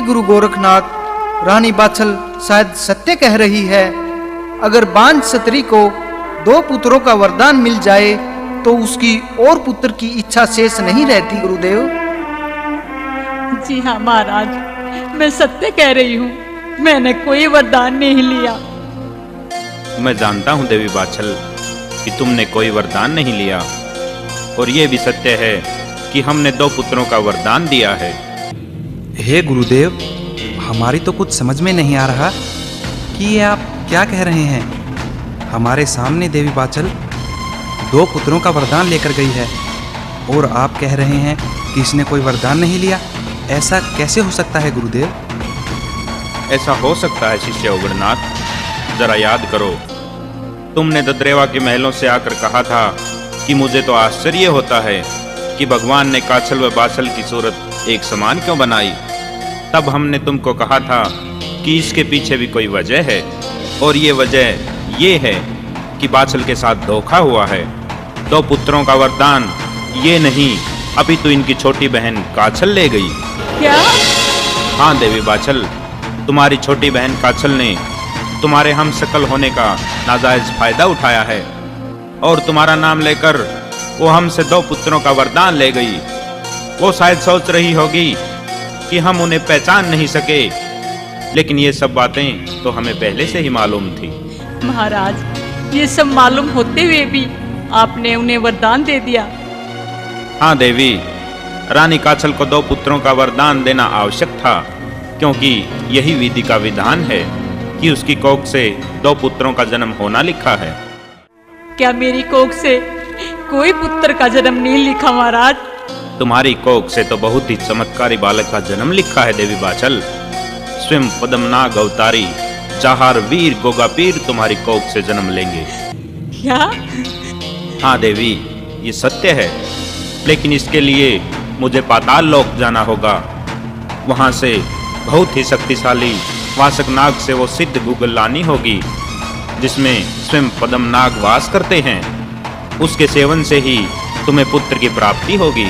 गुरु गोरखनाथ, रानी बाछल शायद सत्य कह रही है। अगर बांझ क्षत्रिय को 2 पुत्रों का वरदान मिल जाए तो उसकी और पुत्र की इच्छा शेष नहीं रहती गुरुदेव। जी हाँ महाराज, मैं सत्य कह रही हूँ, मैंने कोई वरदान नहीं लिया। मैं जानता हूँ देवी बाछल कि तुमने कोई वरदान नहीं लिया, और ये भी सत्य है कि हमने 2 पुत्रों का वरदान दिया है। हे गुरुदेव, हमारी तो कुछ समझ में नहीं आ रहा कि ये आप क्या कह रहे हैं। हमारे सामने देवी बाछल 2 पुत्रों का वरदान लेकर गई है और आप कह रहे हैं कि इसने कोई वरदान नहीं लिया। ऐसा कैसे हो सकता है गुरुदेव? ऐसा हो सकता है शिष्य उग्रनाथ। जरा याद करो, तुमने दद्रेवा के महलों से आकर कहा था कि मुझे तो आश्चर्य होता है कि भगवान ने काछल व बाछल की सूरत एक समान क्यों बनाई। तब हमने तुमको कहा था कि इसके पीछे भी कोई वजह है, और ये वजह ये है कि बाछल के साथ धोखा हुआ है। 2 पुत्रों का वरदान ये नहीं, अभी तो इनकी छोटी बहन काछल ले गई। क्या? हाँ देवी बाछल, तुम्हारी छोटी बहन काछल ने तुम्हारे हम शकल होने का नाजायज फायदा उठाया है, और तुम्हारा नाम लेकर वो हमसे 2 पुत्रों का वरदान ले गई। वो शायद सोच रही होगी कि हम उन्हें पहचान नहीं सके, लेकिन ये सब बातें तो हमें पहले से ही मालूम थी। महाराज, ये सब मालूम होते हुए भी आपने उन्हें वरदान दे दिया। हाँ देवी, रानी काछल को 2 पुत्रों का वरदान देना आवश्यक था, क्योंकि यही विधि का विधान है कि उसकी कोख से 2 पुत्रों का जन्म होना लिखा है। क्या मेरी कोख से कोई पुत्र का जन्म नहीं लिखा महाराज? तुम्हारी कोख से तो बहुत ही चमत्कारी बालक का जन्म लिखा है देवी बाछल। स्वयं पद्मनाग अवतारी चाहार वीर गोगापीर तुम्हारी कोख से जन्म लेंगे। क्या? हाँ देवी, ये सत्य है, लेकिन इसके लिए मुझे पाताल लोक जाना होगा। वहां से बहुत ही शक्तिशाली वासक नाग से वो सिद्ध गूगल लानी होगी, जिसमें स्वयं पद्मनाग वास करते हैं। उसके सेवन से ही तुम्हें पुत्र की प्राप्ति होगी।